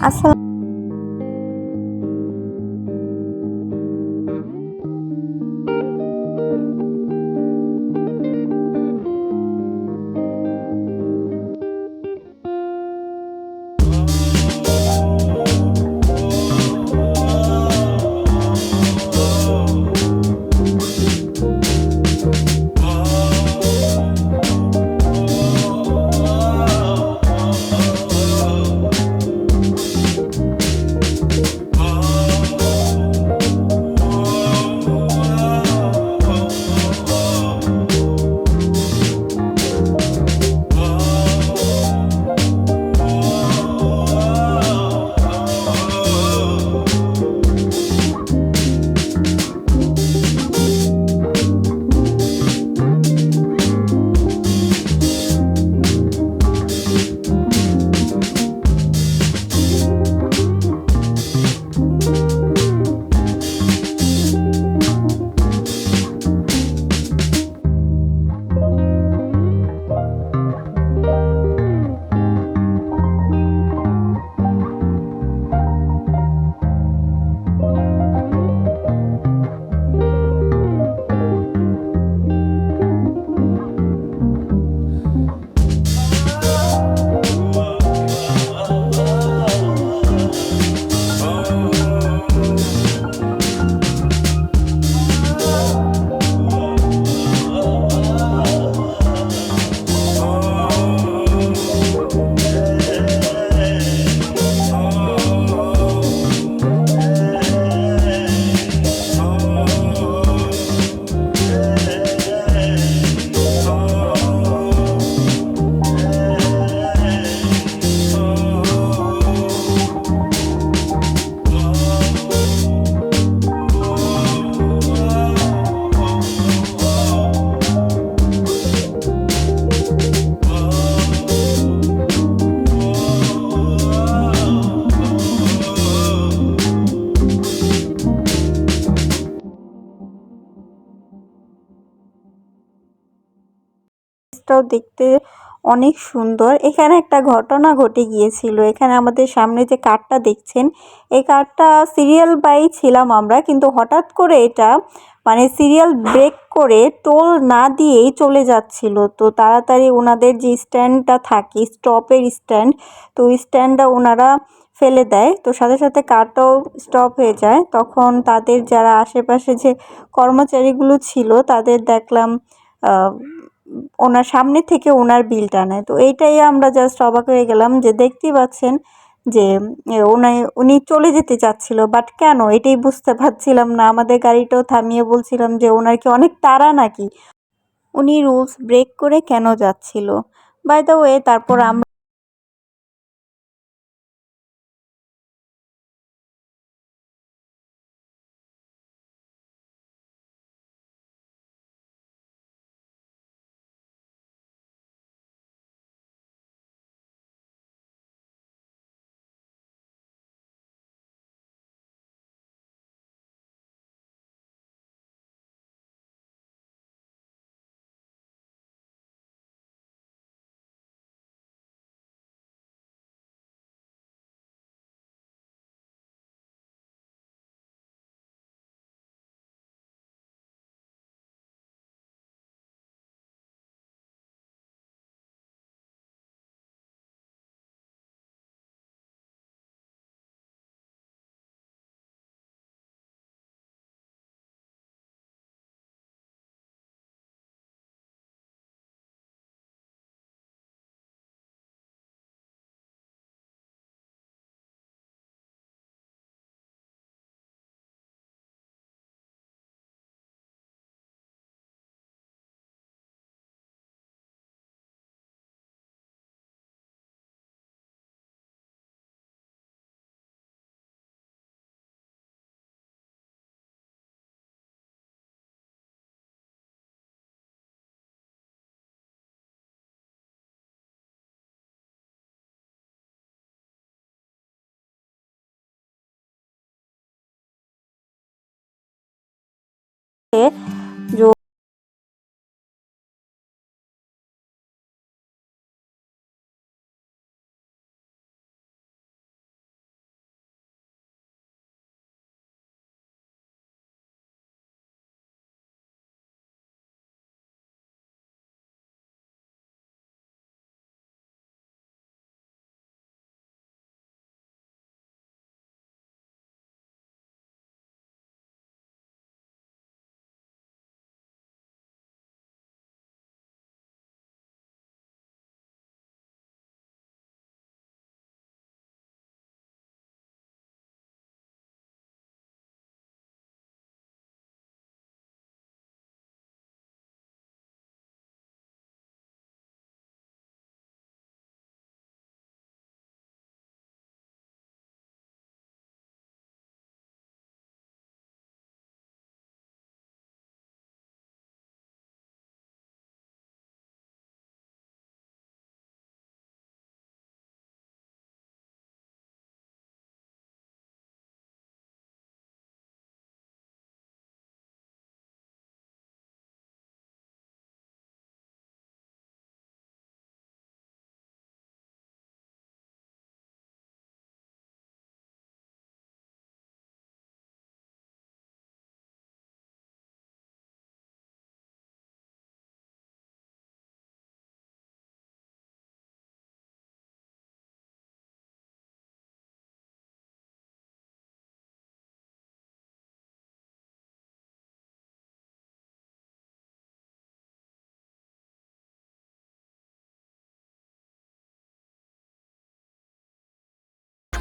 আসসালাম। টাও দেখতে অনেক সুন্দর। এখানে একটা ঘটনা ঘটে গিয়েছিল। এখানে আমাদের সামনে যে কারটা দেখছেন, এই কারটা সিরিয়াল বাই ছিলাম আমরা, কিন্তু হঠাৎ করে এটা মানে সিরিয়াল ব্রেক করে টোল না দিয়েই চলে যাচ্ছিল। তো তাড়াতাড়ি ওনাদের যে স্ট্যান্ডটা থাকে, স্টপের স্ট্যান্ড, তো ওই স্ট্যান্ডটা ওনারা ফেলে দেয়। তো সাথে সাথে কারটাও স্টপ হয়ে যায়। তখন তাদের যারা আশেপাশে যে কর্মচারীগুলো ছিল তাদের দেখলাম আহ ওনার সামনে থেকে ওনার বিলটা নেয়। তো এইটাই আমরা জাস্ট অবাক হয়ে গেলাম যে দেখতেই পাচ্ছেন যে উনি চলে যেতে চাচ্ছিল, বাট কেন এটাই বুঝতে পারছিলাম না। আমাদের গাড়িটাও থামিয়ে বলছিলাম যে ওনার কি অনেক তাড়া নাকি, উনি রুলস ব্রেক করে কেন যাচ্ছিল। বাই দ্য ওয়ে তারপর আমরা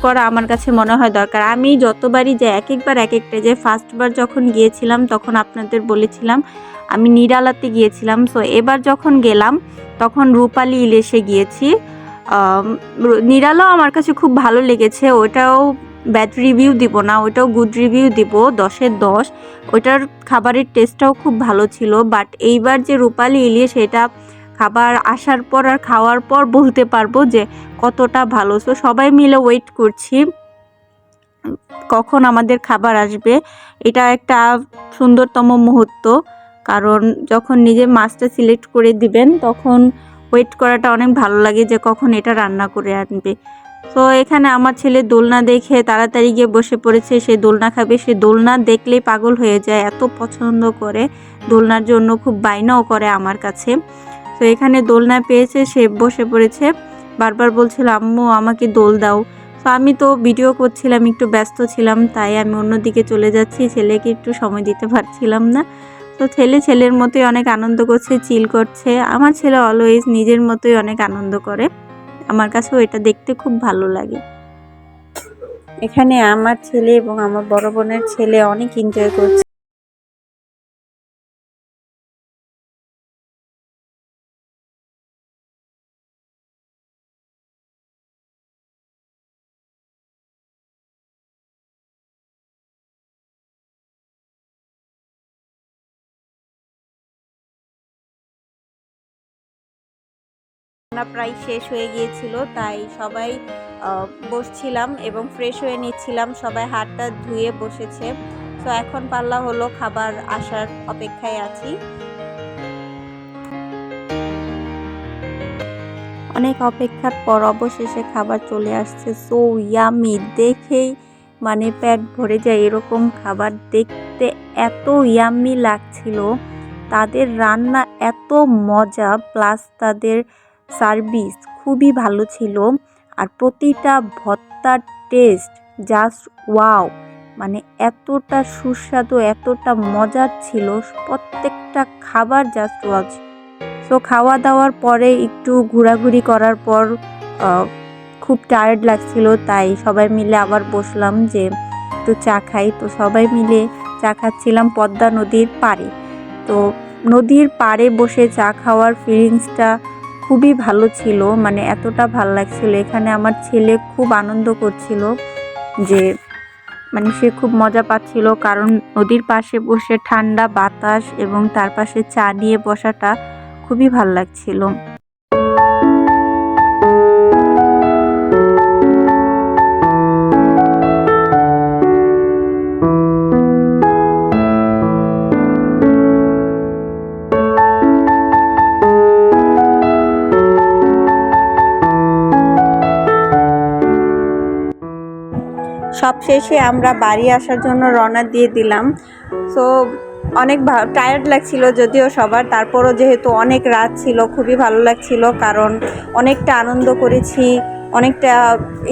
করা আমার কাছে মনে হয় দরকার। আমি যতবারই যাই এক একবার এক একটা যে ফার্স্টবার যখন গিয়েছিলাম তখন আপনাদের বলেছিলাম আমি নিরালাতে গিয়েছিলাম। সো এবার যখন গেলাম তখন রূপালী ইলিশে গিয়েছি। নিরালাও আমার কাছে খুব ভালো লেগেছে, ওটাও ব্যাড রিভিউ দিব না, ওটাও গুড রিভিউ দিব 10-এর 10। ওটার খাবারের টেস্টটাও খুব ভালো ছিল। বাট এইবার যে রূপালী ইলিশ এটা খাবার আসার পর আর খাওয়ার পর বলতে পারবো যে কতটা ভালো। সো সবাই মিলে ওয়েট করছি কখন আমাদের খাবার আসবে। এটা একটা সুন্দরতম মুহূর্ত, কারণ যখন নিজে মাছটা সিলেক্ট করে দিবেন তখন ওয়েট করাটা অনেক ভালো লাগে যে কখন এটা রান্না করে আনবে। তো এখানে আমার ছেলে দোলনা দেখে তাড়াতাড়ি গিয়ে বসে পড়েছে, সে দোলনা খাবে। সে দোলনা দেখলেই পাগল হয়ে যায়, এত পছন্দ করে, দোলনার জন্য খুব বায়নাও করে আমার কাছে। তো এখানে দোলনা পেয়েছে, সে বসে পড়েছে, বারবার বলছিল আম্মু আমাকে দোল দাও। তো আমি তো ভিডিও করছিলাম, একটু ব্যস্ত ছিলাম, তাই আমি অন্যদিকে চলে যাচ্ছি, ছেলেকে একটু সময় দিতে পারছিলাম না। তো ছেলের মতোই অনেক আনন্দ করছে, চিল করছে। আমার ছেলে অলওয়েজ নিজের মতোই অনেক আনন্দ করে, আমার কাছেও এটা দেখতে খুব ভালো লাগে। এখানে আমার ছেলে এবং আমার বড় বোনের ছেলে অনেক এনজয় করছে। রান্না প্রায় শেষ হয়ে গিয়েছিল, তাই সবাই বসছিলাম এবং ফ্রেশ হয়ে নিচ্ছিলাম, সবাই হাতটা ধুয়ে বসেছে। তো এখন পাল্লা হলো খাবার আসার অপেক্ষায় আছি। অনেক অপেক্ষার পর অবশেষে খাবার চলে আসছে। সো ইয়ামি, দেখেই মানে পেট ভরে যায় এরকম খাবার। দেখতে এত ইয়ামি লাগছিল, তাদের রান্না এত মজা, প্লাস তাদের সার্ভিস খুবই ভালো ছিল। আর প্রতিটা ভর্তার টেস্ট জাস্ট ওয়াও, মানে এতটা সুস্বাদু, এতটা মজার ছিল, প্রত্যেকটা খাবার জাস্ট ওয়াও। সো খাওয়া দাওয়ার পরে একটু ঘোরাঘুরি করার পর খুব টায়ার্ড লাগছিল, তাই সবাই মিলে আবার বসলাম যে একটু চা খাই। তো সবাই মিলে চা খাচ্ছিলাম পদ্মা নদীর পাড়ে। তো নদীর পাড়ে বসে চা খাওয়ার ফিলিংসটা খুবই ভালো ছিল, মানে এতটা ভালো লাগছিল। এখানে আমার ছেলে খুব আনন্দ করছিল, যে মানে সে খুব মজা পাচ্ছিল, কারণ নদীর পাশে বসে ঠান্ডা বাতাস এবং তার পাশে চা নিয়ে বসাটা খুবই ভালো লাগছিল। সবশেষে আমরা বাড়ি আসার জন্য রওনা দিয়ে দিলাম। সো অনেক টায়ার্ড লাগছিল যদিও সবার, তারপরও যেহেতু অনেক রাত ছিল খুবই ভালো লাগছিল, কারণ অনেকটা আনন্দ করেছি, অনেকটা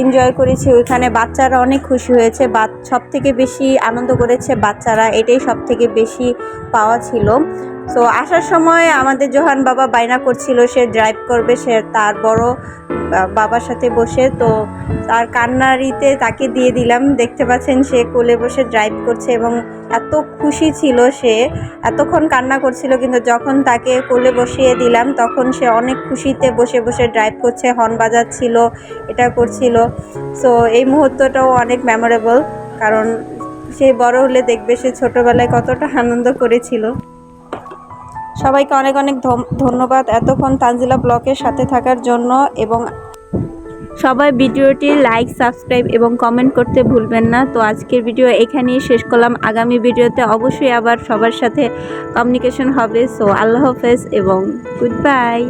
এনজয় করেছি। ওইখানে বাচ্চারা অনেক খুশি হয়েছে, সব থেকে বেশি আনন্দ করেছে বাচ্চারা, এটাই সব থেকে বেশি পাওয়া ছিল। সো আসার সময় আমাদের জোহান বাবা বায়না করছিল সে ড্রাইভ করবে, সে তার বড় বাবার সাথে বসে। তো তার কান্নারিতে তাকে দিয়ে দিলাম, দেখতে পাচ্ছেন সে কোলে বসে ড্রাইভ করছে এবং এত খুশি ছিল, সে এতক্ষণ কান্না করছিল, কিন্তু যখন তাকে কোলে বসিয়ে দিলাম তখন সে অনেক খুশিতে বসে বসে ড্রাইভ করছে, হর্ন বাজাচ্ছিল, এটা করছিল। সো এই মুহূর্তটাও অনেক মেমোরেবল, কারণ সে বড় হলে দেখবে সে ছোটোবেলায় কতটা আনন্দ করেছিল। সবাইকে অনেক অনেক ধন্যবাদ এতক্ষণ তানজিলা ব্লগের সাথে থাকার জন্য, এবং সবাই ভিডিওটি লাইক, সাবস্ক্রাইব এবং কমেন্ট করতে ভুলবেন না। তো আজকের ভিডিও এখানেই শেষ করলাম, আগামী ভিডিওতে অবশ্যই আবার সবার সাথে কমিউনিকেশন হবে। সো আল্লাহ হাফেজ এবং গুড বাই।